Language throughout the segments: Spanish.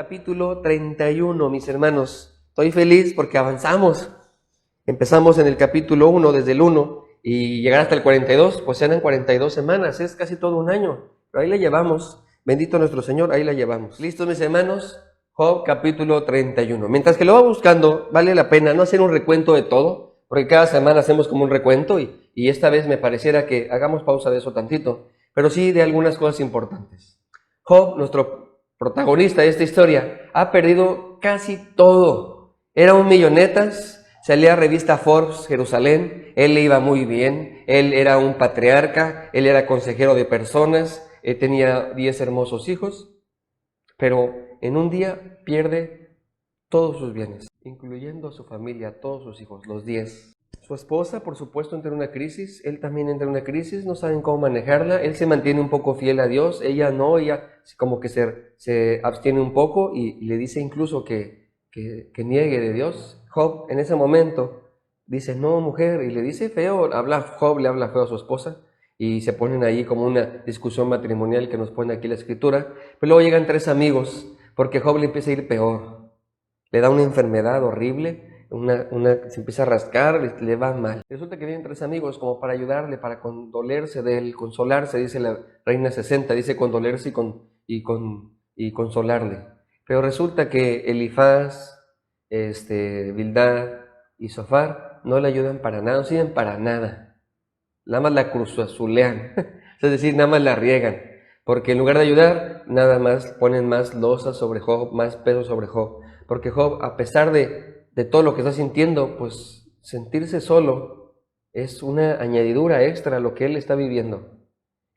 capítulo 31, mis hermanos. Estoy feliz porque avanzamos. Empezamos en el capítulo 1, desde el 1, y llegar hasta el 42, pues eran 42 semanas, es casi todo un año. Pero ahí la llevamos. Bendito nuestro Señor, ahí la llevamos. ¿Listos, mis hermanos? Job, capítulo 31. Mientras que lo va buscando, vale la pena no hacer un recuento de todo, porque cada semana hacemos como un recuento, y esta vez me pareciera que hagamos pausa de eso tantito, pero sí de algunas cosas importantes. Job, nuestro protagonista de esta historia, ha perdido casi todo. Era un millonetas, salía revista Forbes Jerusalén, él le iba muy bien, él era un patriarca, él era consejero de personas, tenía 10 hermosos hijos, pero en un día pierde todos sus bienes, incluyendo a su familia, todos sus hijos, los 10. Su esposa, por supuesto, entra en una crisis, él también entra en una crisis, no saben cómo manejarla, él se mantiene un poco fiel a Dios, ella no, ella como que se abstiene un poco y le dice incluso que niegue de Dios. Job en ese momento dice, no mujer, y le dice feo, Job le habla feo a su esposa, y se ponen ahí como una discusión matrimonial que nos pone aquí la escritura, pero luego llegan 3 amigos, porque Job le empieza a ir peor, le da una enfermedad horrible, se empieza a rascar, le va mal. Resulta que vienen 3 amigos como para ayudarle, para condolerse de él, consolarse, dice la Reina 60, dice condolerse y consolarle. Pero resulta que Elifaz, Bildad y Zofar no le ayudan para nada, no sirven para nada. Nada más la cruzazulean, es decir, nada más la riegan, porque en lugar de ayudar, nada más ponen más losa sobre Job, más peso sobre Job, porque Job, a pesar de todo lo que está sintiendo, pues sentirse solo es una añadidura extra a lo que él está viviendo.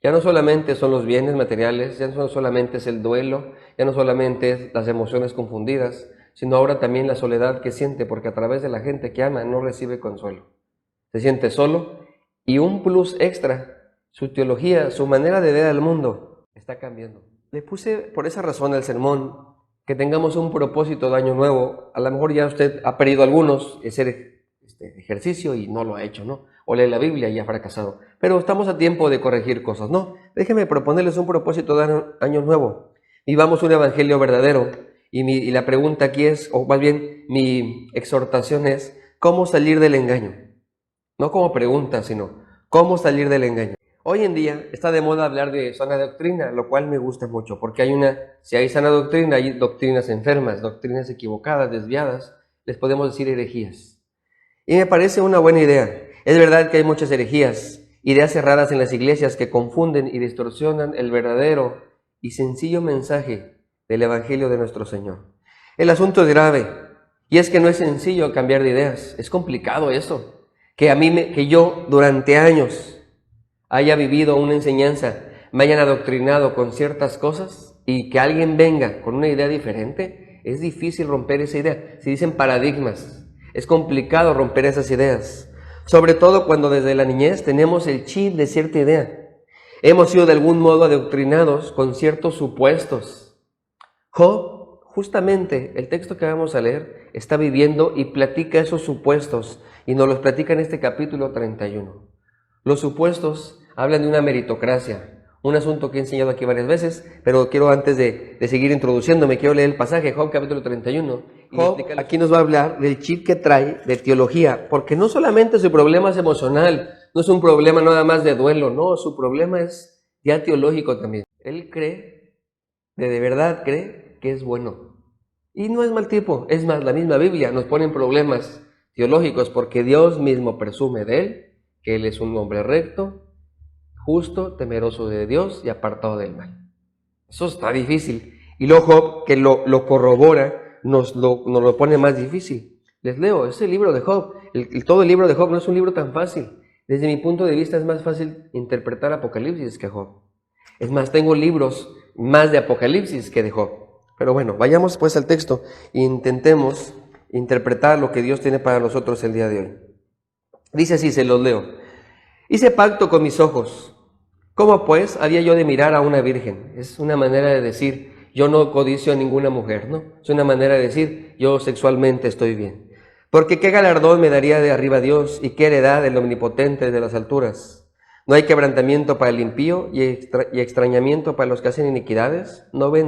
Ya no solamente son los bienes materiales, ya no solamente es el duelo, ya no solamente es las emociones confundidas, sino ahora también la soledad que siente, porque a través de la gente que ama no recibe consuelo. Se siente solo, y un plus extra, su teología, su manera de ver al mundo está cambiando. Le puse por esa razón el sermón, que tengamos un propósito de año nuevo. A lo mejor ya usted ha perdido algunos, hacer ejercicio y no lo ha hecho, ¿no? O lee la Biblia y ha fracasado. Pero estamos a tiempo de corregir cosas, ¿no? Déjenme proponerles un propósito de año nuevo. Vivamos un evangelio verdadero. Y la pregunta aquí es, o más bien mi exhortación es, ¿cómo salir del engaño? No como pregunta, sino, ¿cómo salir del engaño? Hoy en día está de moda hablar de sana doctrina, lo cual me gusta mucho, porque si hay sana doctrina, hay doctrinas enfermas, doctrinas equivocadas, desviadas, les podemos decir herejías. Y me parece una buena idea. Es verdad que hay muchas herejías, ideas cerradas en las iglesias que confunden y distorsionan el verdadero y sencillo mensaje del Evangelio de nuestro Señor. El asunto es grave, y es que no es sencillo cambiar de ideas, es complicado eso. Que yo durante años haya vivido una enseñanza, me hayan adoctrinado con ciertas cosas y que alguien venga con una idea diferente, es difícil romper esa idea. Se dicen paradigmas, es complicado romper esas ideas, sobre todo cuando desde la niñez tenemos el chip de cierta idea. Hemos sido de algún modo adoctrinados con ciertos supuestos. Job, justamente el texto que vamos a leer, está viviendo y platica esos supuestos, y nos los platica en este capítulo 31. Los supuestos hablan de una meritocracia, un asunto que he enseñado aquí varias veces, pero quiero antes de seguir introduciéndome, quiero leer el pasaje, Job capítulo 31. Job aquí nos va a hablar del chip que trae de teología, porque no solamente su problema es emocional, no es un problema nada más de duelo, no, su problema es ya teológico también. Él cree, de verdad cree que es bueno. Y no es mal tipo, es más, la misma Biblia nos pone en problemas teológicos, porque Dios mismo presume de él, que él es un hombre recto, justo, temeroso de Dios y apartado del mal. Eso está difícil. Y luego Job, que lo corrobora, nos lo pone más difícil. Les leo, es el libro de Job. Todo el libro de Job no es un libro tan fácil. Desde mi punto de vista es más fácil interpretar Apocalipsis que Job. Es más, tengo libros más de Apocalipsis que de Job. Pero bueno, vayamos pues al texto e intentemos interpretar lo que Dios tiene para nosotros el día de hoy. Dice así, se los leo. Hice pacto con mis ojos. ¿Cómo pues había yo de mirar a una virgen? Es una manera de decir, yo no codicio a ninguna mujer, ¿no? Es una manera de decir, yo sexualmente estoy bien. Porque qué galardón me daría de arriba Dios y qué heredad del omnipotente de las alturas. ¿No hay quebrantamiento para el impío y extrañamiento para los que hacen iniquidades? ¿No ve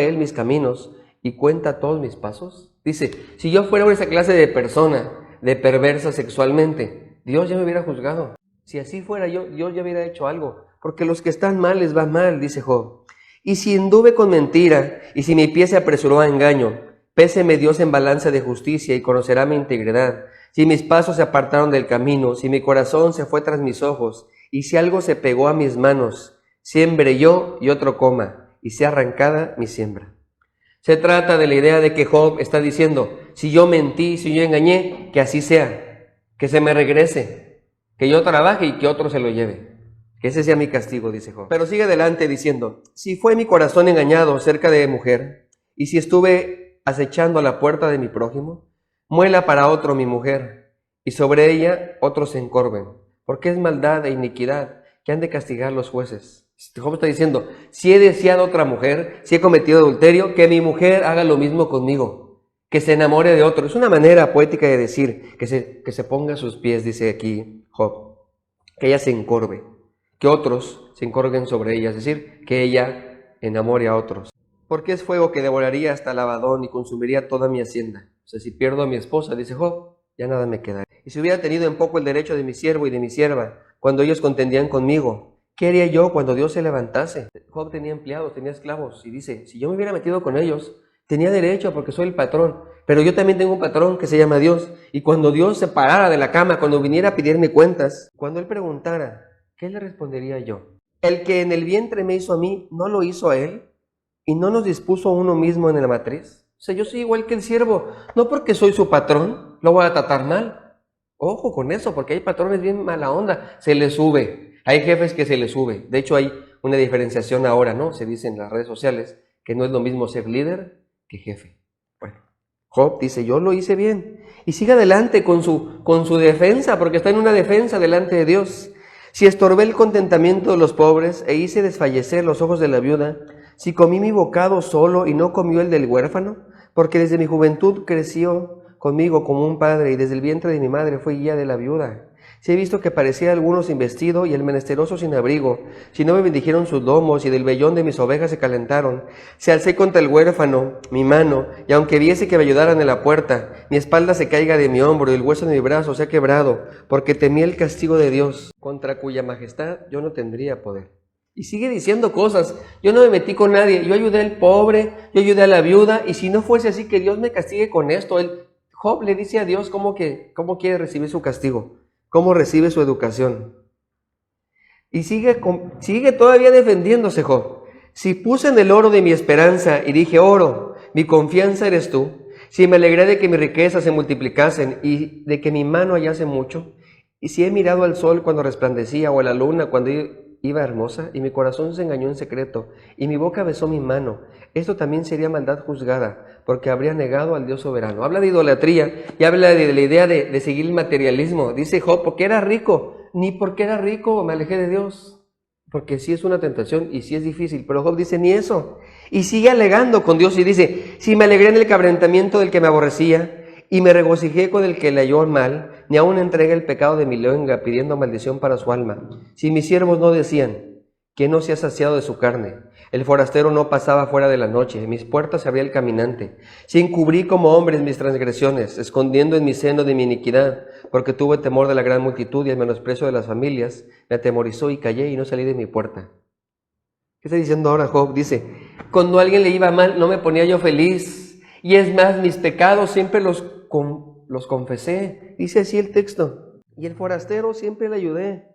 él mis caminos y cuenta todos mis pasos? Dice, si yo fuera esa clase de persona, de perversa sexualmente, Dios ya me hubiera juzgado. Si así fuera yo, Dios ya hubiera hecho algo, porque los que están mal les va mal, dice Job. Y si anduve con mentira, y si mi pie se apresuró a engaño, péseme Dios en balanza de justicia y conocerá mi integridad. Si mis pasos se apartaron del camino, si mi corazón se fue tras mis ojos, y si algo se pegó a mis manos, siembre yo y otro coma, y sea arrancada mi siembra. Se trata de la idea de que Job está diciendo, si yo mentí, si yo engañé, que así sea, que se me regrese, que yo trabaje y que otro se lo lleve. Que ese sea mi castigo, dice Job. Pero sigue adelante diciendo, si fue mi corazón engañado cerca de mujer, y si estuve acechando a la puerta de mi prójimo, muela para otro mi mujer, y sobre ella otros se encorven, porque es maldad e iniquidad que han de castigar los jueces. Job está diciendo, si he deseado otra mujer, si he cometido adulterio, que mi mujer haga lo mismo conmigo, que se enamore de otro. Es una manera poética de decir que se ponga a sus pies, dice aquí Job, que ella se encorve, que otros se encorguen sobre ella, es decir, que ella enamore a otros. Porque es fuego que devoraría hasta el Abadón y consumiría toda mi hacienda. O sea, si pierdo a mi esposa, dice Job, ya nada me queda. Y si hubiera tenido en poco el derecho de mi siervo y de mi sierva, cuando ellos contendían conmigo, ¿qué haría yo cuando Dios se levantase? Job tenía empleados, tenía esclavos, y dice, si yo me hubiera metido con ellos, tenía derecho porque soy el patrón, pero yo también tengo un patrón que se llama Dios, y cuando Dios se parara de la cama, cuando viniera a pedirme cuentas, cuando Él preguntara, ¿qué le respondería yo? El que en el vientre me hizo a mí, ¿no lo hizo a Él? ¿Y no nos dispuso a uno mismo en la matriz? O sea, yo soy igual que el siervo, no porque soy su patrón, lo voy a tratar mal. Ojo con eso, porque hay patrones bien mala onda, se les sube. Hay jefes que se les sube. De hecho, hay una diferenciación ahora, ¿no? Se dice en las redes sociales que no es lo mismo ser líder que jefe. Bueno, Job dice, yo lo hice bien. Y sigue adelante con su defensa, porque está en una defensa delante de Dios. Si estorbé el contentamiento de los pobres e hice desfallecer los ojos de la viuda, si comí mi bocado solo y no comió el del huérfano, porque desde mi juventud creció conmigo como un padre y desde el vientre de mi madre fue guía de la viuda. Si he visto que parecía alguno sin vestido y el menesteroso sin abrigo, si no me bendijeron sus lomos y del vellón de mis ovejas se calentaron, si alcé contra el huérfano mi mano y aunque viese que me ayudaran en la puerta, mi espalda se caiga de mi hombro y el hueso de mi brazo se ha quebrado, porque temí el castigo de Dios, contra cuya majestad yo no tendría poder. Y sigue diciendo cosas, yo no me metí con nadie, yo ayudé al pobre, yo ayudé a la viuda, y si no fuese así, que Dios me castigue con esto. Job le dice a Dios cómo quiere recibir su castigo, cómo recibe su educación. Y sigue todavía defendiéndose Job. Si puse en el oro de mi esperanza y dije, oro, mi confianza eres tú, si me alegré de que mis riquezas se multiplicasen y de que mi mano hallase mucho, y si he mirado al sol cuando resplandecía o a la luna cuando iba hermosa, y mi corazón se engañó en secreto, y mi boca besó mi mano, esto también sería maldad juzgada, porque habría negado al Dios soberano. Habla de idolatría y habla de la idea de seguir el materialismo. Dice Job, porque era rico, ni porque era rico me alejé de Dios, porque sí es una tentación y sí es difícil, pero Job dice ni eso, y sigue alegando con Dios y dice, si me alegré en el quebrantamiento del que me aborrecía, y me regocijé con el que le halló mal, ni aun entregué el pecado de mi lengua, pidiendo maldición para su alma. Si mis siervos no decían, ¿quién no se ha saciado de su carne? El forastero no pasaba fuera de la noche, en mis puertas abría el caminante. Si encubrí como hombres mis transgresiones, escondiendo en mi seno de mi iniquidad, porque tuve temor de la gran multitud y el menosprecio de las familias, me atemorizó y callé y no salí de mi puerta. ¿Qué está diciendo ahora Job? Dice, cuando a alguien le iba mal, no me ponía yo feliz, y es más, mis pecados siempre los confesé. Dice así el texto. Y el forastero siempre le ayudé.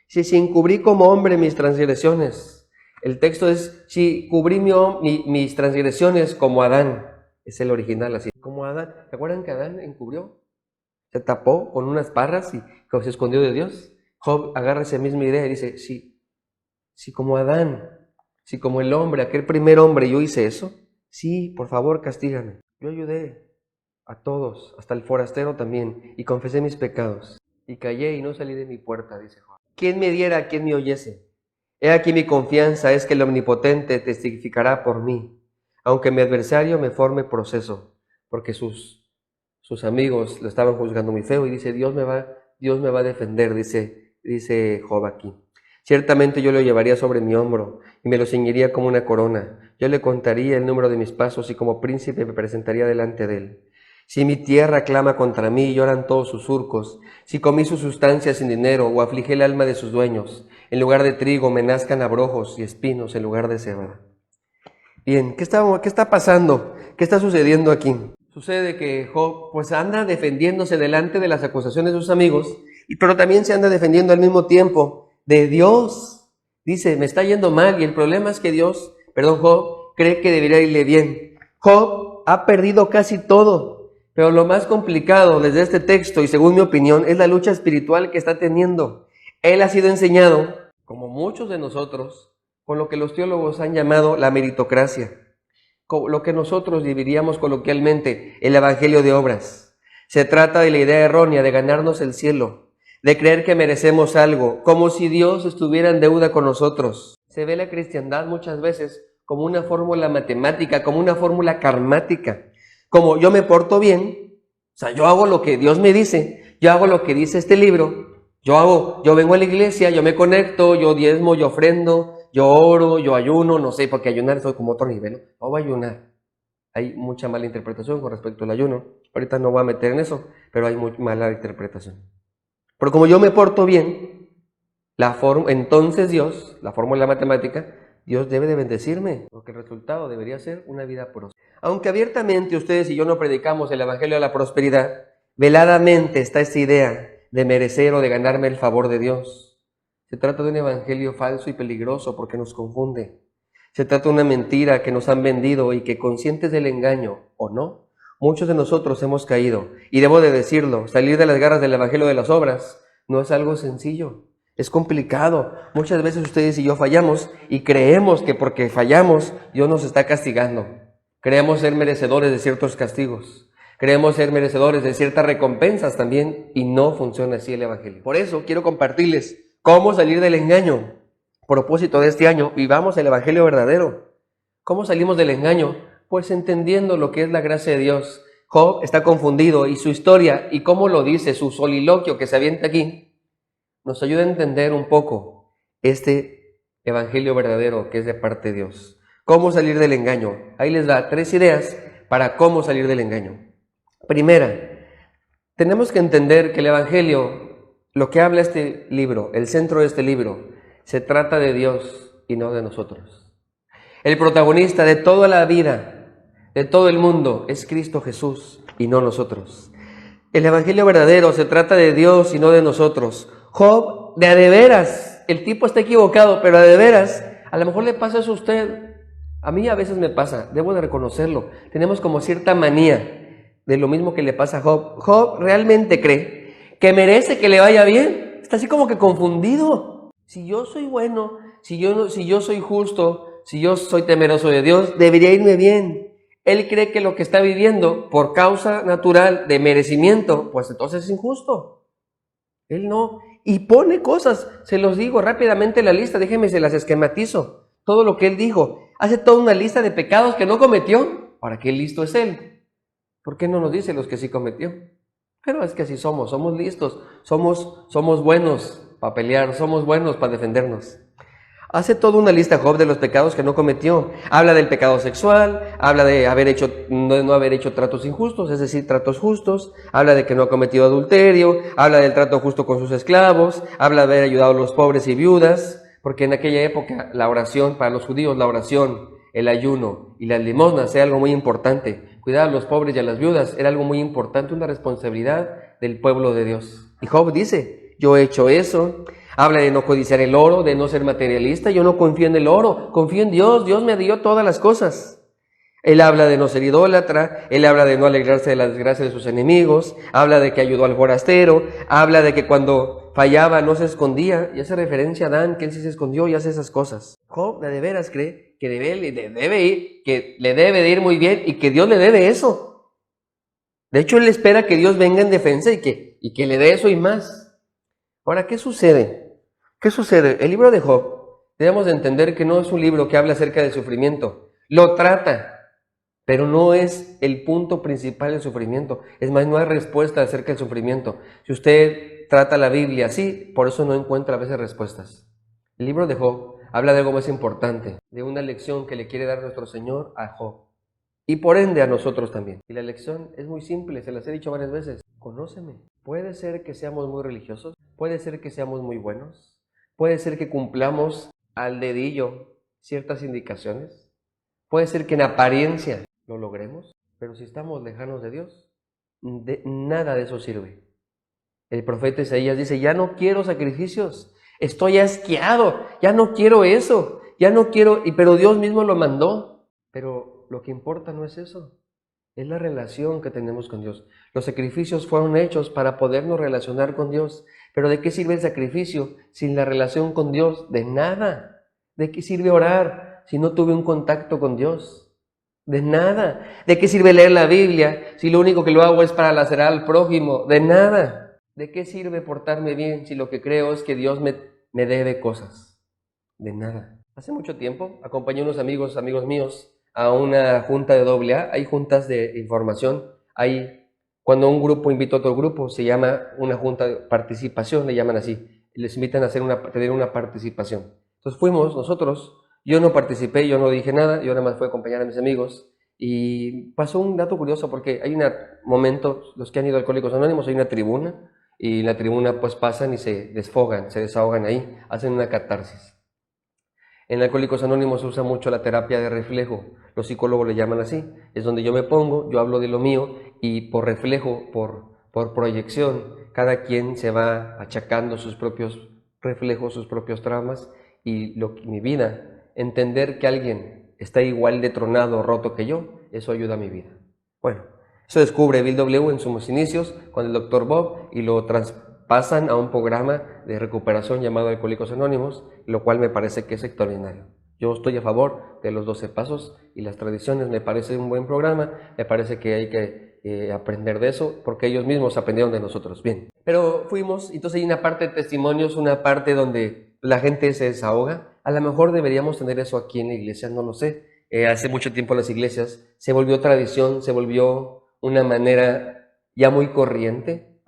Si encubrí como hombre mis transgresiones. El texto es, si cubrí mis transgresiones como Adán. Es el original así. Como Adán. ¿Se acuerdan que Adán encubrió? Se tapó con unas parras y se escondió de Dios. Job agarra esa misma idea y dice, si como Adán, si como el hombre, aquel primer hombre, yo hice eso, sí, por favor, castígame. Yo ayudé a todos, hasta el forastero también, y confesé mis pecados. Y callé y no salí de mi puerta, dice Job. ¿Quién me diera, quién me oyese? He aquí mi confianza es que el Omnipotente testificará por mí, aunque mi adversario me forme proceso, porque sus amigos lo estaban juzgando muy feo, y dice, Dios me va a defender, dice Job aquí. Ciertamente yo lo llevaría sobre mi hombro y me lo ceñiría como una corona. yo le contaría el número de mis pasos y como príncipe me presentaría delante de él. Si mi tierra clama contra mí y lloran todos sus surcos, si comí su sustancia sin dinero o afligí el alma de sus dueños, en lugar de trigo me nazcan abrojos y espinos en lugar de cebada. Bien, ¿qué está pasando? ¿Qué está sucediendo aquí? Sucede que Job pues anda defendiéndose delante de las acusaciones de sus amigos, pero también se anda defendiendo al mismo tiempo de Dios. Dice, me está yendo mal y el problema es que Job cree que debería irle bien. Job ha perdido casi todo, pero lo más complicado desde este texto y según mi opinión es la lucha espiritual que está teniendo. Él ha sido enseñado, como muchos de nosotros, con lo que los teólogos han llamado la meritocracia, con lo que nosotros diríamos coloquialmente el evangelio de obras. Se trata de la idea errónea de ganarnos el cielo, de creer que merecemos algo, como si Dios estuviera en deuda con nosotros. Se ve la cristiandad muchas veces como una fórmula matemática, como una fórmula karmática, como yo me porto bien, o sea, yo hago lo que Dios me dice, yo hago lo que dice este libro, yo vengo a la iglesia, yo me conecto, yo diezmo, yo ofrendo, yo oro, yo ayuno, no sé, porque ayunar soy como otro nivel, no voy a ayunar. Hay mucha mala interpretación con respecto al ayuno, ahorita no voy a meter en eso, pero hay muy mala interpretación. Pero como yo me porto bien, entonces Dios, la fórmula matemática, Dios debe de bendecirme, porque el resultado debería ser una vida próspera. Aunque abiertamente ustedes y yo no predicamos el evangelio de la prosperidad, veladamente está esta idea de merecer o de ganarme el favor de Dios. Se trata de un evangelio falso y peligroso porque nos confunde. Se trata de una mentira que nos han vendido y que, conscientes del engaño o no, muchos de nosotros hemos caído. Y debo de decirlo, salir de las garras del evangelio de las obras no es algo sencillo. Es complicado. Muchas veces ustedes y yo fallamos y creemos que porque fallamos Dios nos está castigando. Creemos ser merecedores de ciertos castigos. Creemos ser merecedores de ciertas recompensas también y no funciona así el evangelio. Por eso quiero compartirles cómo salir del engaño. A propósito de este año, vivamos el evangelio verdadero. ¿Cómo salimos del engaño? Pues entendiendo lo que es la gracia de Dios. Job está confundido y su historia y cómo lo dice, su soliloquio que se avienta aquí, nos ayuda a entender un poco este evangelio verdadero que es de parte de Dios. ¿Cómo salir del engaño? Ahí les da 3 ideas para cómo salir del engaño. Primera, tenemos que entender que el evangelio, lo que habla este libro, el centro de este libro, se trata de Dios y no de nosotros. El protagonista de toda la vida, de todo el mundo, es Cristo Jesús y no nosotros. El evangelio verdadero se trata de Dios y no de nosotros. Job, de a de veras, el tipo está equivocado, pero a de veras, a lo mejor le pasa eso a usted. A mí a veces me pasa, debo de reconocerlo. Tenemos como cierta manía de lo mismo que le pasa a Job. Job realmente cree que merece que le vaya bien. Está así como que confundido. Si yo soy bueno, si yo soy justo, si yo soy temeroso de Dios, debería irme bien. Él cree que lo que está viviendo por causa natural de merecimiento, pues entonces es injusto. Él no. Y pone cosas, se los digo rápidamente la lista, déjenme se las esquematizo. Todo lo que él dijo, hace toda una lista de pecados que no cometió. ¿Para qué listo es él? ¿Por qué no nos dice los que sí cometió? Pero es que así somos listos, somos buenos para pelear, somos buenos para defendernos. Hace toda una lista Job de los pecados que no cometió. Habla del pecado sexual, habla de no haber hecho tratos injustos, es decir, tratos justos. Habla de que no ha cometido adulterio, habla del trato justo con sus esclavos, habla de haber ayudado a los pobres y viudas, porque en aquella época la oración, para los judíos la oración, el ayuno y las limosnas era algo muy importante. Cuidar a los pobres y a las viudas era algo muy importante, una responsabilidad del pueblo de Dios. Y Job dice, yo he hecho eso. Habla de no codiciar el oro, de no ser materialista. Yo no confío en el oro, confío en Dios. Dios me dio todas las cosas. Él habla de no ser idólatra, él habla de no alegrarse de las desgracias de sus enemigos, habla de que ayudó al forastero, habla de que cuando fallaba no se escondía, y hace referencia a Adán, que él sí se escondió y hace esas cosas. Job de veras cree que le debe de ir muy bien y que Dios le debe eso. De hecho, él espera que Dios venga en defensa y que le dé eso y más. Ahora, ¿qué sucede? ¿Qué sucede? El libro de Job, debemos de entender que no es un libro que habla acerca del sufrimiento. Lo trata, pero no es el punto principal del sufrimiento. Es más, no hay respuesta acerca del sufrimiento. Si usted trata la Biblia así, por eso no encuentra a veces respuestas. El libro de Job habla de algo más importante, de una lección que le quiere dar nuestro Señor a Job. Y por ende a nosotros también. Y la lección es muy simple, se las he dicho varias veces. Conóceme. Puede ser que seamos muy religiosos, puede ser que seamos muy buenos, puede ser que cumplamos al dedillo ciertas indicaciones, puede ser que en apariencia lo logremos, pero si estamos lejanos de Dios, nada de eso sirve. El profeta Isaías dice, ya no quiero sacrificios, estoy asqueado, ya no quiero eso, ya no quiero, pero Dios mismo lo mandó. Pero lo que importa no es eso, es la relación que tenemos con Dios. Los sacrificios fueron hechos para podernos relacionar con Dios, pero ¿de qué sirve el sacrificio sin la relación con Dios? De nada. ¿De qué sirve orar si no tuve un contacto con Dios? De nada. ¿De qué sirve leer la Biblia si lo único que lo hago es para lacerar al prójimo? De nada. ¿De qué sirve portarme bien si lo que creo es que Dios me debe cosas? De nada. Hace mucho tiempo acompañé a unos amigos míos a una junta de AA. Hay juntas de información. Cuando un grupo invita a otro grupo, se llama una junta de participación, le llaman así. Les invitan a tener una participación. Entonces fuimos nosotros. Yo no participé, yo no dije nada, yo nada más fui a acompañar a mis amigos. Y pasó un dato curioso porque hay un momento, los que han ido a Alcohólicos Anónimos, hay una tribuna. Y en la tribuna pues pasan y se desfogan, se desahogan ahí, hacen una catarsis. En Alcohólicos Anónimos se usa mucho la terapia de reflejo, los psicólogos le llaman así, es donde yo me pongo, yo hablo de lo mío y por reflejo, por proyección, cada quien se va achacando sus propios reflejos, sus propios traumas y mi vida, entender que alguien está igual de tronado o roto que yo, eso ayuda a mi vida. Bueno, eso descubre Bill W. en sus inicios con el Dr. Bob y lo traspasan a un programa de recuperación llamado Alcohólicos Anónimos, lo cual me parece que es extraordinario. Yo estoy a favor de los 12 pasos y las tradiciones, me parece un buen programa, me parece que hay que aprender de eso porque ellos mismos aprendieron de nosotros. Bien, pero fuimos, entonces hay una parte de testimonios, una parte donde la gente se desahoga. A lo mejor deberíamos tener eso aquí en la iglesia, no lo sé. Hace mucho tiempo las iglesias se volvió tradición, se volvió una manera ya muy corriente,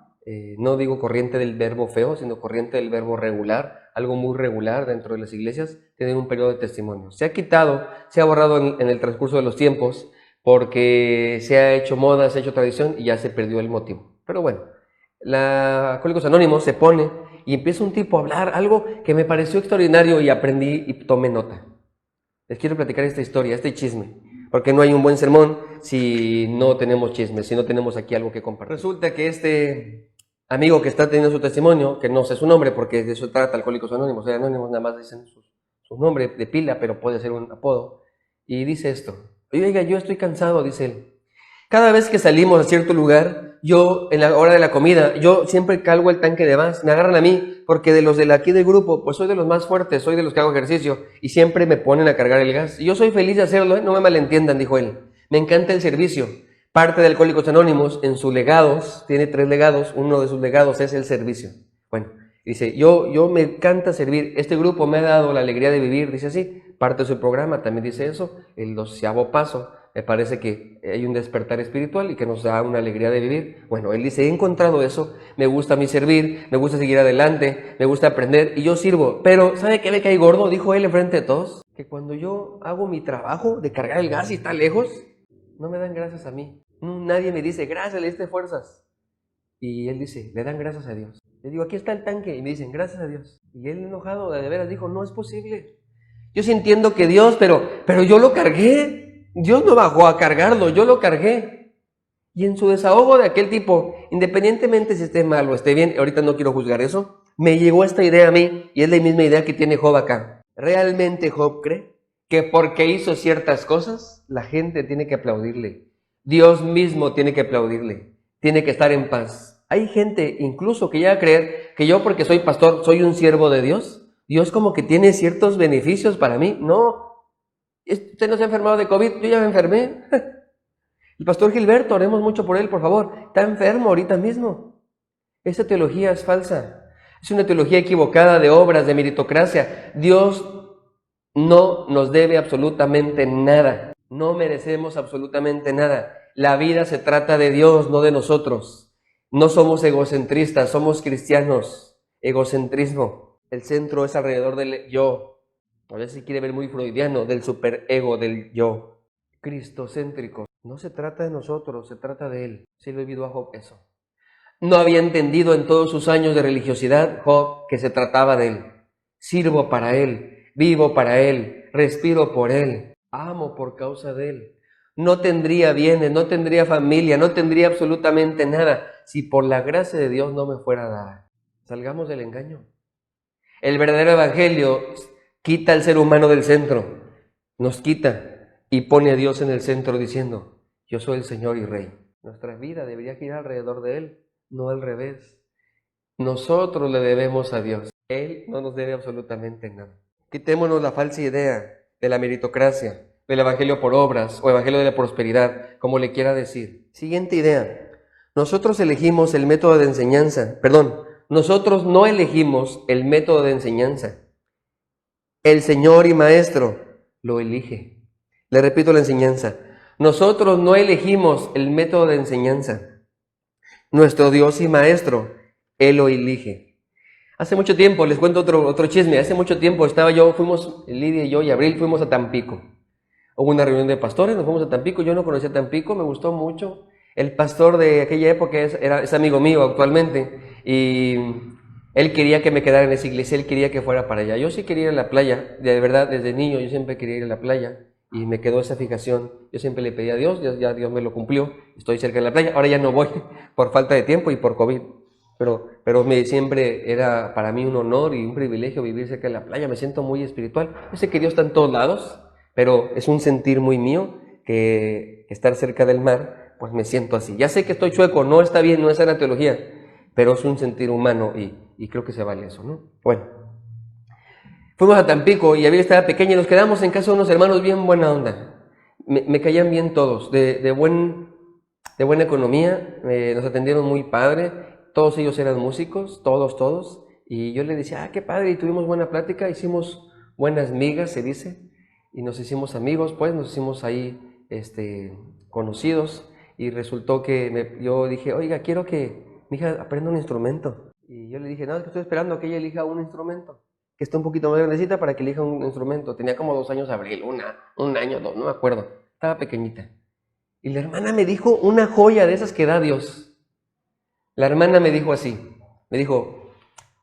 no digo corriente del verbo feo, sino corriente del verbo regular, algo muy regular dentro de las iglesias, tener un periodo de testimonio. Se ha quitado, se ha borrado en el transcurso de los tiempos, porque se ha hecho moda, se ha hecho tradición y ya se perdió el motivo. Pero bueno, Alcohólicos Anónimos se pone y empieza un tipo a hablar algo que me pareció extraordinario y aprendí y tomé nota. Les quiero platicar esta historia, este chisme, porque no hay un buen sermón si no tenemos chismes, si no tenemos aquí algo que compartir. Resulta que este amigo que está teniendo su testimonio, que no sé su nombre porque de eso trata Alcohólicos Anónimos, Anónimos nada más dicen su nombre de pila, pero puede ser un apodo, y dice esto: oiga, yo estoy cansado, dice él. Cada vez que salimos a cierto lugar, yo en la hora de la comida, yo siempre cargo el tanque de gas, me agarran a mí, porque de los de aquí del grupo, pues soy de los más fuertes, soy de los que hago ejercicio, y siempre me ponen a cargar el gas. Y yo soy feliz de hacerlo, no me malentiendan, dijo él. Me encanta el servicio. Parte de Alcohólicos Anónimos, en sus legados, tiene 3 legados, uno de sus legados es el servicio. Bueno, dice, yo me encanta servir, este grupo me ha dado la alegría de vivir, dice así, parte de su programa también dice eso, el 12º paso. Me parece que hay un despertar espiritual y que nos da una alegría de vivir. Bueno, él dice, he encontrado eso, me gusta a mí servir, me gusta seguir adelante, me gusta aprender y yo sirvo. Pero, ¿sabe qué me cae gordo? Dijo él enfrente de todos, que cuando yo hago mi trabajo de cargar el gas y está lejos, no me dan gracias a mí. Nadie me dice, gracias, le diste fuerzas. Y él dice, le dan gracias a Dios. Le digo, aquí está el tanque. Y me dicen, gracias a Dios. Y él enojado, de veras, dijo, no es posible. Yo sí entiendo que Dios, pero yo lo cargué. Dios no bajó a cargarlo, yo lo cargué. Y en su desahogo de aquel tipo, independientemente si esté mal o esté bien, ahorita no quiero juzgar eso, me llegó esta idea a mí, y es la misma idea que tiene Job acá. ¿Realmente Job cree que porque hizo ciertas cosas, la gente tiene que aplaudirle? Dios mismo tiene que aplaudirle, tiene que estar en paz. Hay gente incluso que llega a creer que yo porque soy pastor, soy un siervo de Dios. Dios como que tiene ciertos beneficios para mí. No. Usted no se ha enfermado de COVID, yo ya me enfermé. El pastor Gilberto, oremos mucho por él, por favor. Está enfermo ahorita mismo. Esa teología es falsa. Es una teología equivocada de obras, de meritocracia. Dios no nos debe absolutamente nada. No merecemos absolutamente nada. La vida se trata de Dios, no de nosotros. No somos egocentristas, somos cristianos. Egocentrismo. El centro es alrededor del yo. A veces se quiere ver muy freudiano, del superego, del yo. Cristocéntrico. No se trata de nosotros, se trata de Él. Sí lo he oído a Job eso. No había entendido en todos sus años de religiosidad, Job, que se trataba de Él. Sirvo para Él, vivo para Él, respiro por Él, amo por causa de Él. No tendría bienes, no tendría familia, no tendría absolutamente nada si por la gracia de Dios no me fuera dada. Salgamos del engaño. El verdadero evangelio quita al ser humano del centro, nos quita y pone a Dios en el centro diciendo, yo soy el Señor y Rey. Nuestra vida debería girar alrededor de Él, no al revés. Nosotros le debemos a Dios. Él no nos debe absolutamente nada. Quitémonos la falsa idea de la meritocracia, del evangelio por obras o evangelio de la prosperidad, como le quiera decir. Siguiente idea. Nosotros elegimos el método de enseñanza. Nosotros no elegimos el método de enseñanza. El Señor y Maestro lo elige. Le repito la enseñanza. Nosotros no elegimos el método de enseñanza. Nuestro Dios y Maestro, Él lo elige. Hace mucho tiempo, les cuento otro chisme, hace mucho tiempo Lidia y yo y Abril fuimos a Tampico. Hubo una reunión de pastores, nos fuimos a Tampico, yo no conocía Tampico, me gustó mucho. El pastor de aquella época es amigo mío actualmente y él quería que me quedara en esa iglesia, él quería que fuera para allá. Yo sí quería ir a la playa, de verdad, desde niño yo siempre quería ir a la playa y me quedó esa fijación. Yo siempre le pedí a Dios, ya Dios me lo cumplió, estoy cerca de la playa, ahora ya no voy por falta de tiempo y por COVID. Pero siempre era para mí un honor y un privilegio vivir cerca de la playa, me siento muy espiritual. Yo sé que Dios está en todos lados, pero es un sentir muy mío que estar cerca del mar, pues me siento así. Ya sé que estoy chueco, no está bien, no es sana teología, pero es un sentir humano y creo que se vale eso, ¿no? Bueno, fuimos a Tampico y Abril estaba pequeña y nos quedamos en casa de unos hermanos bien buena onda. Me caían bien todos, de buena economía, nos atendieron muy padre, todos ellos eran músicos, todos, y yo le decía, qué padre, y tuvimos buena plática, hicimos buenas migas, se dice, y nos hicimos amigos, pues, nos hicimos ahí, conocidos, y resultó que yo dije, oiga, quiero que mi hija aprenda un instrumento, y yo le dije, no, es que estoy esperando a que ella elija un instrumento, que esté un poquito más grandecita para que elija un instrumento, tenía como 2 años Abril, un año, 2, no me acuerdo, estaba pequeñita. Y la hermana me dijo una joya de esas que da Dios. La hermana me dijo así, me dijo,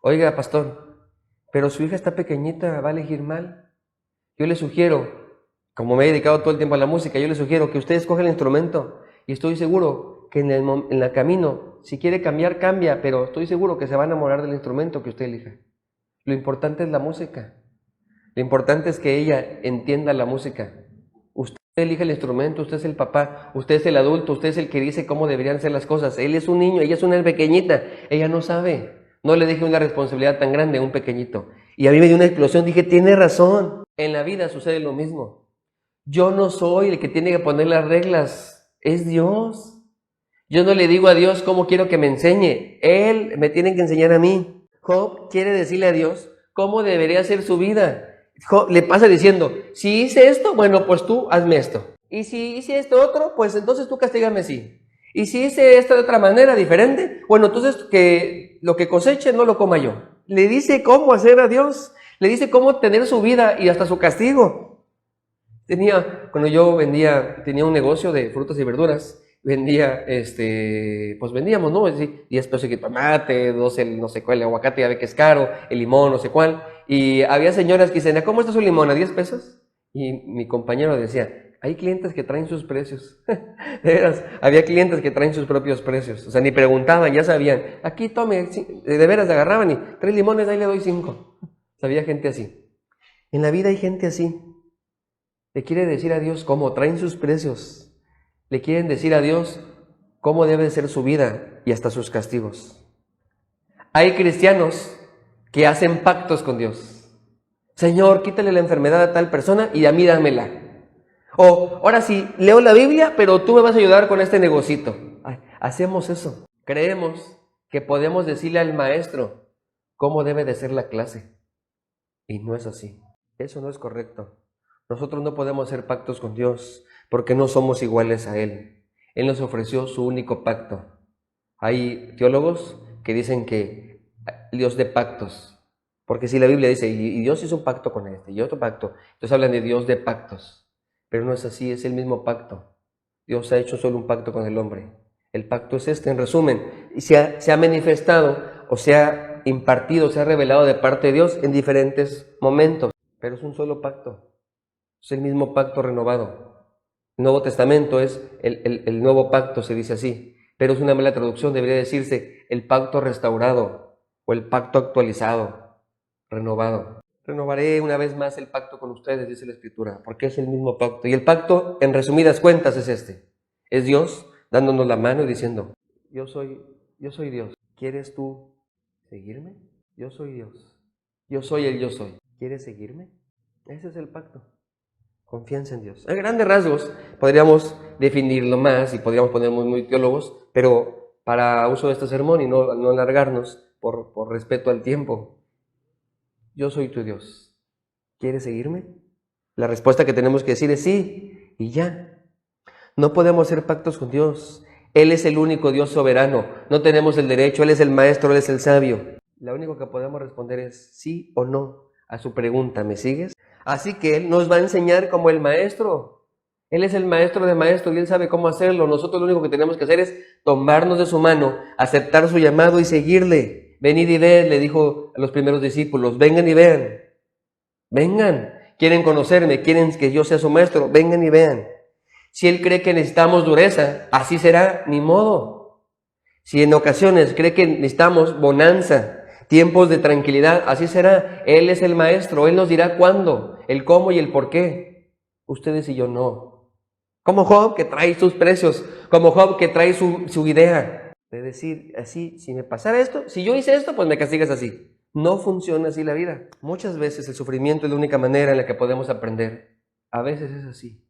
oiga, pastor, pero su hija está pequeñita, ¿va a elegir mal? Yo le sugiero, como me he dedicado todo el tiempo a la música, yo le sugiero que usted escoja el instrumento y estoy seguro que en el camino, si quiere cambiar, cambia, pero estoy seguro que se va a enamorar del instrumento que usted elija. Lo importante es la música, lo importante es que ella entienda la música. Usted elige el instrumento, usted es el papá, usted es el adulto, usted es el que dice cómo deberían ser las cosas. Él es un niño, ella es una pequeñita, ella no sabe. No le deje una responsabilidad tan grande a un pequeñito. Y a mí me dio una explosión, dije, tiene razón. En la vida sucede lo mismo. Yo no soy el que tiene que poner las reglas, es Dios. Yo no le digo a Dios cómo quiero que me enseñe, Él me tiene que enseñar a mí. Job quiere decirle a Dios cómo debería ser su vida. Le pasa diciendo, si hice esto, bueno, pues tú hazme esto. Y si hice esto otro, pues entonces tú castígame así. Y si hice esto de otra manera, diferente, bueno, entonces que lo que coseche no lo coma yo. Le dice cómo hacer a Dios, le dice cómo tener su vida y hasta su castigo. Cuando yo tenía un negocio de frutas y verduras, pues vendíamos, ¿no? Es decir, 10 pesos el tomate, 12 no sé cuál, el aguacate, ya ve que es caro, el limón, no sé cuál. Y había señoras que dicen, ¿cómo está su limón? ¿A 10 pesos? Y mi compañero decía, hay clientes que traen sus precios. De veras, había clientes que traen sus propios precios. O sea, ni preguntaban, ya sabían. Aquí tome, de veras agarraban y 3 limones, ahí le doy 5. Había gente así. En la vida hay gente así. Le quiere decir a Dios cómo traen sus precios. Le quieren decir a Dios cómo debe ser su vida y hasta sus castigos. Hay cristianos que hacen pactos con Dios. Señor, quítale la enfermedad a tal persona y a mí dámela. O, ahora sí, leo la Biblia, pero tú me vas a ayudar con este negocito. Hacemos eso. Creemos que podemos decirle al maestro cómo debe de ser la clase. Y no es así. Eso no es correcto. Nosotros no podemos hacer pactos con Dios porque no somos iguales a Él. Él nos ofreció su único pacto. Hay teólogos que dicen que Dios de pactos. Porque si la Biblia dice, y Dios hizo un pacto con este, y otro pacto, entonces hablan de Dios de pactos. Pero no es así, es el mismo pacto. Dios ha hecho solo un pacto con el hombre. El pacto es este, en resumen, y se ha manifestado, o se ha impartido, se ha revelado de parte de Dios en diferentes momentos. Pero es un solo pacto. Es el mismo pacto renovado. El Nuevo Testamento es el nuevo pacto, se dice así. Pero es una mala traducción, debería decirse el pacto restaurado o el pacto actualizado, renovado. Renovaré una vez más el pacto con ustedes, dice la Escritura, porque es el mismo pacto. Y el pacto, en resumidas cuentas, es este. Es Dios dándonos la mano y diciendo, yo soy Dios. ¿Quieres tú seguirme? Yo soy Dios. Yo soy el yo soy. ¿Quieres seguirme? Ese es el pacto. Confianza en Dios. A grandes rasgos podríamos definirlo más y podríamos ponernos muy teólogos, pero para uso de este sermón y no alargarnos por respeto al tiempo, yo soy tu Dios. ¿Quieres seguirme? La respuesta que tenemos que decir es sí y ya. No podemos hacer pactos con Dios. Él es el único Dios soberano. No tenemos el derecho, Él es el maestro, Él es el sabio. Lo único que podemos responder es sí o no a su pregunta, ¿me sigues? Así que Él nos va a enseñar como el maestro. Él es el maestro de maestros y Él sabe cómo hacerlo. Nosotros lo único que tenemos que hacer es tomarnos de su mano, aceptar su llamado y seguirle. Venid y ved, le dijo a los primeros discípulos, vengan y vean. Vengan, quieren conocerme, quieren que yo sea su maestro, vengan y vean. Si Él cree que necesitamos dureza, así será, ni modo. Si en ocasiones cree que necesitamos bonanza, tiempos de tranquilidad, así será. Él es el maestro, Él nos dirá cuándo, el cómo y el por qué. Ustedes y yo no. Como Job, que trae sus precios, como Job, que trae su idea. De decir así, si me pasara esto, si yo hice esto, pues me castigas así. No funciona así la vida. Muchas veces el sufrimiento es la única manera en la que podemos aprender. A veces es así.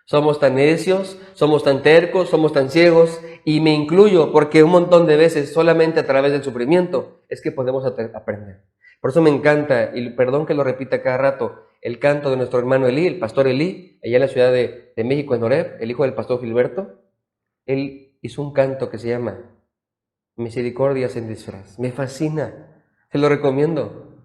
Somos tan necios, somos tan tercos, somos tan ciegos, y me incluyo porque un montón de veces solamente a través del sufrimiento es que podemos aprender. Por eso me encanta, y perdón que lo repita cada rato, el canto de nuestro hermano Elí, el pastor Elí, allá en la Ciudad de México, en Oreb, el hijo del pastor Gilberto. Él hizo un canto que se llama Misericordias en disfraz. Me fascina, se lo recomiendo.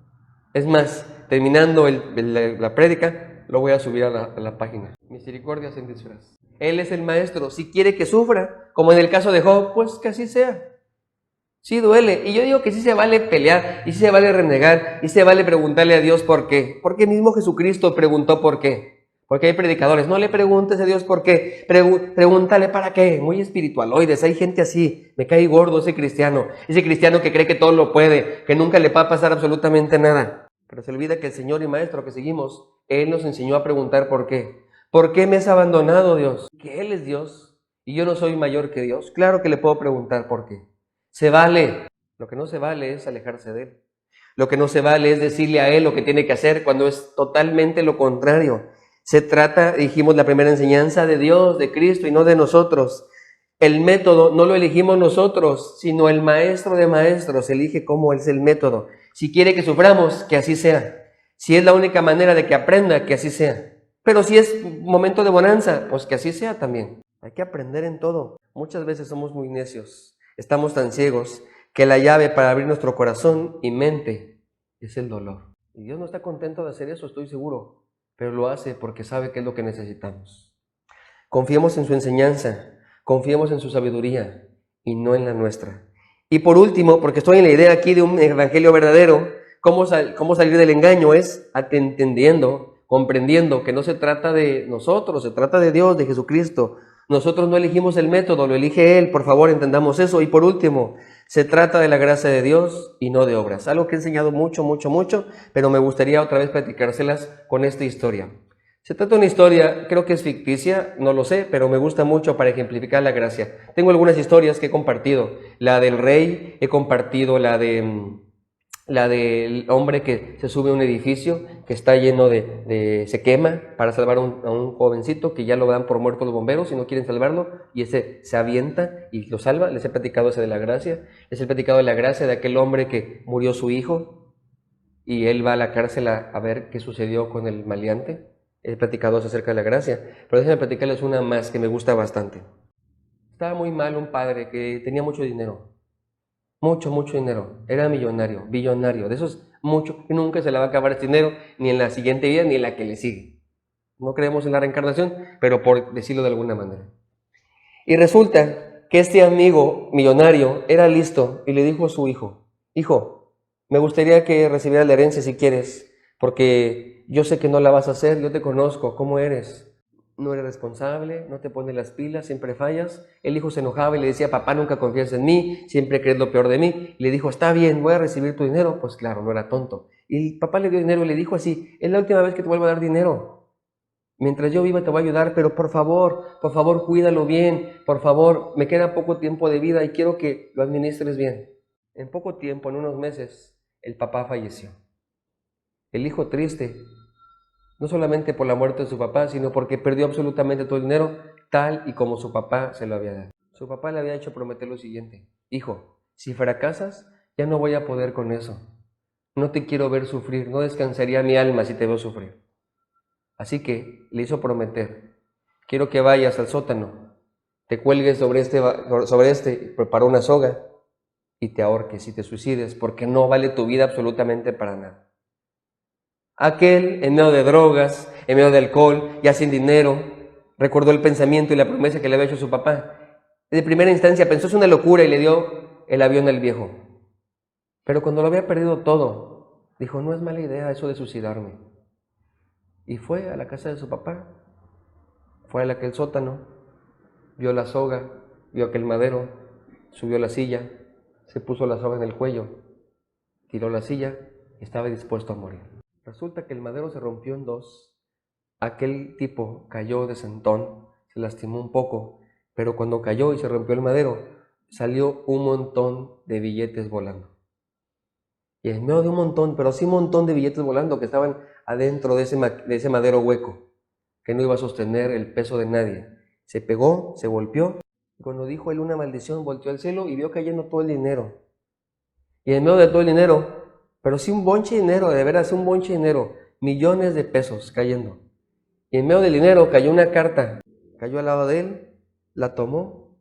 Es más, terminando la prédica, lo voy a subir a la página. Misericordias en disfraz. Él es el maestro. Si quiere que sufra, como en el caso de Job, pues que así sea. Sí duele. Y yo digo que sí se vale pelear, y sí se vale renegar, y se vale preguntarle a Dios por qué. Porque mismo Jesucristo preguntó por qué. Porque hay predicadores, no le preguntes a Dios por qué, pregúntale para qué. Muy espiritualoides, hay gente así. Me cae gordo ese cristiano que cree que todo lo puede, que nunca le va a pasar absolutamente nada. Pero se olvida que el Señor y Maestro que seguimos, Él nos enseñó a preguntar por qué. ¿Por qué me has abandonado, Dios? Que Él es Dios y yo no soy mayor que Dios. Claro que le puedo preguntar por qué. Se vale. Lo que no se vale es alejarse de Él. Lo que no se vale es decirle a Él lo que tiene que hacer cuando es totalmente lo contrario. Se trata, dijimos, la primera enseñanza de Dios, de Cristo y no de nosotros. El método no lo elegimos nosotros, sino el maestro de maestros elige cómo es el método. Si quiere que suframos, que así sea. Si es la única manera de que aprenda, que así sea. Pero si es momento de bonanza, pues que así sea también. Hay que aprender en todo. Muchas veces somos muy necios, estamos tan ciegos que la llave para abrir nuestro corazón y mente es el dolor. Y Dios no está contento de hacer eso, estoy seguro, pero lo hace porque sabe que es lo que necesitamos. Confiemos en su enseñanza, confiemos en su sabiduría y no en la nuestra. Y por último, porque estoy en la idea aquí de un evangelio verdadero, cómo salir del engaño es entendiendo, comprendiendo que no se trata de nosotros, se trata de Dios, de Jesucristo. Nosotros no elegimos el método, lo elige Él, por favor entendamos eso. Y por último, se trata de la gracia de Dios y no de obras. Algo que he enseñado mucho, pero me gustaría otra vez platicárselas con esta historia. Se trata de una historia, creo que es ficticia, no lo sé, pero me gusta mucho para ejemplificar la gracia. Tengo algunas historias que he compartido. La del rey, he compartido la del hombre que se sube a un edificio que está lleno se quema para salvar a un jovencito que ya lo dan por muerto los bomberos y no quieren salvarlo, y ese se avienta y lo salva. Les he platicado ese de la gracia. Les he platicado de la gracia de aquel hombre que murió su hijo y él va a la cárcel a ver qué sucedió con el maleante. He platicado acerca de la gracia, pero déjenme platicarles una más que me gusta bastante. Estaba muy mal un padre que tenía mucho dinero, mucho dinero, era millonario, billonario, de esos mucho, y nunca se le va a acabar este dinero, ni en la siguiente vida, ni en la que le sigue. No creemos en la reencarnación, pero por decirlo de alguna manera. Y resulta que este amigo millonario era listo y le dijo a su hijo, hijo, me gustaría que recibieras la herencia si quieres, porque yo sé que no la vas a hacer, yo te conozco, ¿cómo eres? No eres responsable, no te pones las pilas, siempre fallas. El hijo se enojaba y le decía, papá, nunca confías en mí, siempre crees lo peor de mí. Y le dijo, está bien, voy a recibir tu dinero. Pues claro, no era tonto. Y el papá le dio dinero y le dijo así, es la última vez que te vuelvo a dar dinero. Mientras yo viva te voy a ayudar, pero por favor, cuídalo bien. Por favor, me queda poco tiempo de vida y quiero que lo administres bien. En poco tiempo, en unos meses, el papá falleció. El hijo triste, no solamente por la muerte de su papá, sino porque perdió absolutamente todo el dinero, tal y como su papá se lo había dado. Su papá le había hecho prometer lo siguiente, hijo, si fracasas, ya no voy a poder con eso. No te quiero ver sufrir, no descansaría mi alma si te veo sufrir. Así que le hizo prometer, quiero que vayas al sótano, te cuelgues sobre preparó una soga y te ahorques y te suicides, porque no vale tu vida absolutamente para nada. Aquel, en medio de drogas, en medio de alcohol, ya sin dinero, recordó el pensamiento y la promesa que le había hecho su papá. De primera instancia pensó es una locura y le dio el avión al viejo. Pero cuando lo había perdido todo, dijo, no es mala idea eso de suicidarme. Y fue a la casa de su papá, fue a aquel sótano, vio la soga, vio aquel madero, subió la silla, se puso la soga en el cuello, tiró la silla y estaba dispuesto a morir. Resulta que el madero se rompió en dos. Aquel tipo cayó de sentón, se lastimó un poco, pero cuando cayó y se rompió el madero, salió un montón de billetes volando. Y en medio de un montón, pero sí un montón de billetes volando que estaban adentro de ese madero hueco, que no iba a sostener el peso de nadie. Se pegó, se golpeó, y cuando dijo él una maldición, volteó al cielo y vio cayendo todo el dinero. Y en medio de todo el dinero, pero sí un bonche de dinero, de veras un bonche de dinero, millones de pesos cayendo. Y en medio del dinero cayó una carta, cayó al lado de él, la tomó,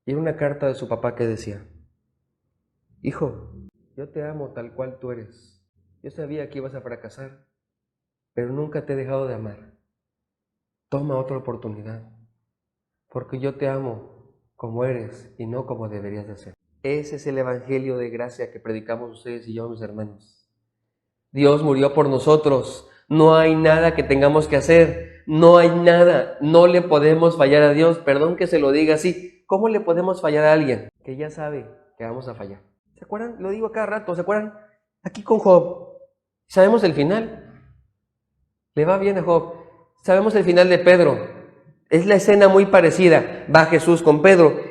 y era una carta de su papá que decía, hijo, yo te amo tal cual tú eres. Yo sabía que ibas a fracasar, pero nunca te he dejado de amar. Toma otra oportunidad, porque yo te amo como eres y no como deberías de ser. Ese es el evangelio de gracia que predicamos ustedes y yo, mis hermanos. Dios murió por nosotros. No hay nada que tengamos que hacer. No hay nada. No le podemos fallar a Dios. Perdón que se lo diga así. ¿Cómo le podemos fallar a alguien que ya sabe que vamos a fallar? ¿Se acuerdan? Lo digo a cada rato. ¿Se acuerdan? Aquí con Job. Sabemos el final. Le va bien a Job. Sabemos el final de Pedro. Es la escena muy parecida. Va Jesús con Pedro.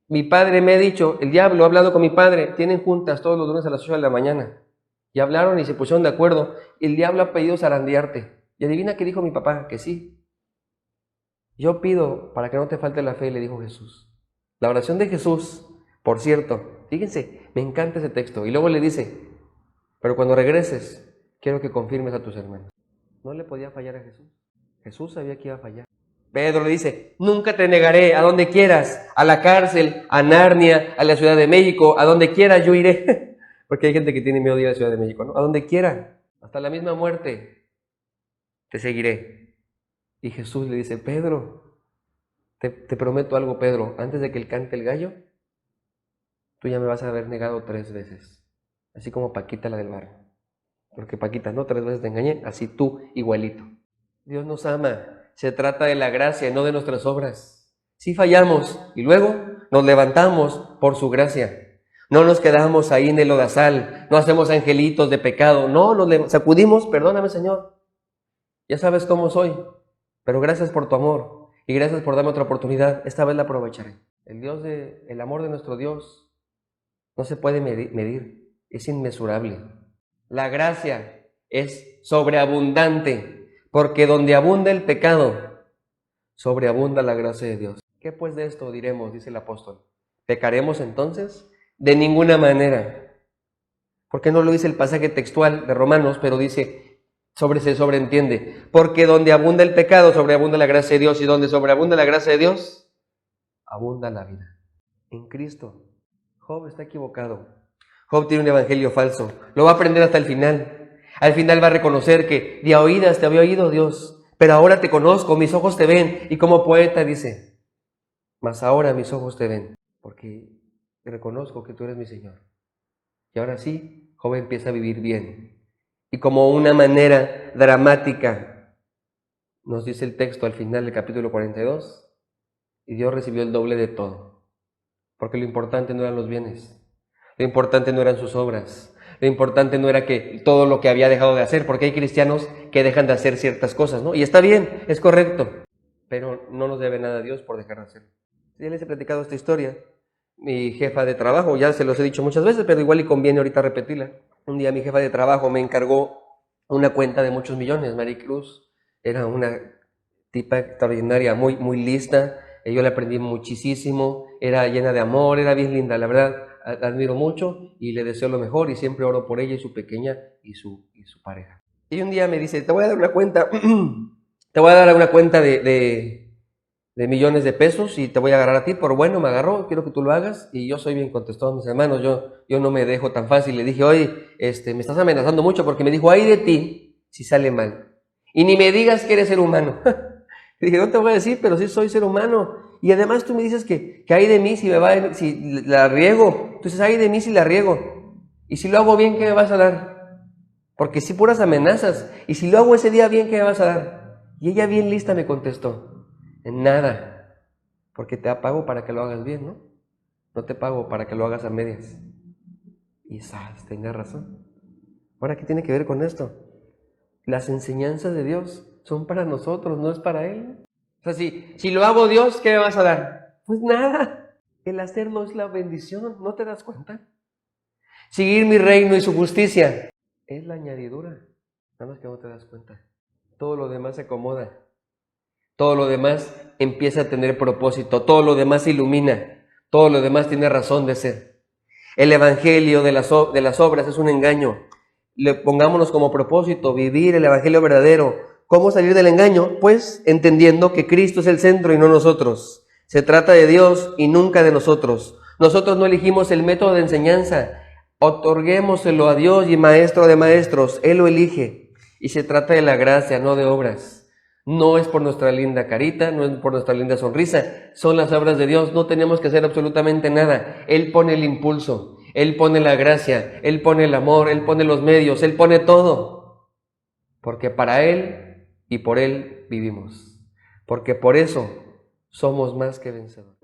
Mi padre me ha dicho, el diablo ha hablado con mi padre. Tienen juntas todos los lunes a las 8 de la mañana. Y hablaron y se pusieron de acuerdo. El diablo ha pedido zarandearte. Y adivina qué dijo mi papá, que sí. Yo pido para que no te falte la fe, le dijo Jesús. La oración de Jesús, por cierto, fíjense, me encanta ese texto. Y luego le dice, pero cuando regreses, quiero que confirmes a tus hermanos. No le podía fallar a Jesús. Jesús sabía que iba a fallar. Pedro le dice, nunca te negaré, a donde quieras, a la cárcel, a Narnia, a la Ciudad de México, a donde quieras yo iré. Porque hay gente que tiene miedo de ir a la Ciudad de México, ¿no? A donde quiera, hasta la misma muerte, te seguiré. Y Jesús le dice, Pedro, te prometo algo, Pedro, antes de que él cante el gallo, tú ya me vas a haber negado 3 veces. Así como Paquita la del barrio. Porque Paquita, no 3 veces te engañé, así tú igualito. Dios nos ama, se trata de la gracia, no de nuestras obras. Sí fallamos y luego nos levantamos por su gracia. No nos quedamos ahí en el lodazal, no hacemos angelitos de pecado, no, nos sacudimos, perdóname Señor, ya sabes cómo soy, pero gracias por tu amor y gracias por darme otra oportunidad, esta vez la aprovecharé. El amor de nuestro Dios no se puede medir, es inmesurable. La gracia es sobreabundante, porque donde abunda el pecado, sobreabunda la gracia de Dios. ¿Qué pues de esto diremos? Dice el apóstol. ¿Pecaremos entonces? De ninguna manera. ¿Por qué no lo dice el pasaje textual de Romanos, pero dice, se sobreentiende? Porque donde abunda el pecado, sobreabunda la gracia de Dios, y donde sobreabunda la gracia de Dios, abunda la vida. En Cristo. Job está equivocado. Job tiene un evangelio falso. Lo va a aprender hasta el final. Al final va a reconocer que de a oídas te había oído, Dios, pero ahora te conozco, mis ojos te ven. Y como poeta dice, mas ahora mis ojos te ven, porque reconozco que tú eres mi Señor. Y ahora sí, Job empieza a vivir bien. Y como una manera dramática, nos dice el texto al final del capítulo 42, y Dios recibió el doble de todo. Porque lo importante no eran los bienes, lo importante no eran sus obras, lo importante no era que todo lo que había dejado de hacer, porque hay cristianos que dejan de hacer ciertas cosas, ¿no? Y está bien, es correcto, pero no nos debe nada a Dios por dejar de hacerlo. Ya les he platicado esta historia. Mi jefa de trabajo, ya se los he dicho muchas veces, pero igual y conviene ahorita repetirla. Un día mi jefa de trabajo me encargó una cuenta de muchos millones. Maricruz era una tipa extraordinaria, muy lista. Yo la aprendí muchísimo, era llena de amor, era bien linda, la verdad, la admiro mucho y le deseo lo mejor y siempre oro por ella y su pequeña y su pareja. Y un día me dice, te voy a dar una cuenta, te voy a dar una cuenta de millones de pesos y te voy a agarrar a ti, por bueno, me agarró, quiero que tú lo hagas, y yo soy bien contestado a mis hermanos, yo no me dejo tan fácil, le dije, oye, me estás amenazando mucho, porque me dijo, ay de ti, si sale mal, y ni me digas que eres ser humano. Le dije, no te voy a decir, pero sí soy ser humano, y además tú me dices que hay de mí si si la riego, tú dices, ay de mí si la riego, y si lo hago bien, ¿qué me vas a dar? Porque si puras amenazas, y si lo hago ese día bien, ¿qué me vas a dar? Y ella bien lista me contestó, en nada, porque te pago para que lo hagas bien, ¿no? No te pago para que lo hagas a medias. Y sabes, tenga razón. Ahora, ¿qué tiene que ver con esto? Las enseñanzas de Dios son para nosotros, no es para Él. O sea, si lo hago Dios, ¿qué me vas a dar? Pues nada. El hacerlo es la bendición, ¿no te das cuenta? Seguir mi reino y su justicia es la añadidura. Nada más que no te das cuenta. Todo lo demás se acomoda. Todo lo demás empieza a tener propósito, todo lo demás se ilumina, todo lo demás tiene razón de ser. El evangelio de las obras es un engaño. Pongámonos como propósito vivir el evangelio verdadero. ¿Cómo salir del engaño? Pues entendiendo que Cristo es el centro y no nosotros. Se trata de Dios y nunca de nosotros. Nosotros no elegimos el método de enseñanza. Otorguémoselo a Dios y Maestro de maestros. Él lo elige. Y se trata de la gracia, no de obras. No es por nuestra linda carita, no es por nuestra linda sonrisa, son las obras de Dios, no tenemos que hacer absolutamente nada. Él pone el impulso, Él pone la gracia, Él pone el amor, Él pone los medios, Él pone todo. Porque para Él y por Él vivimos. Porque por eso somos más que vencedores.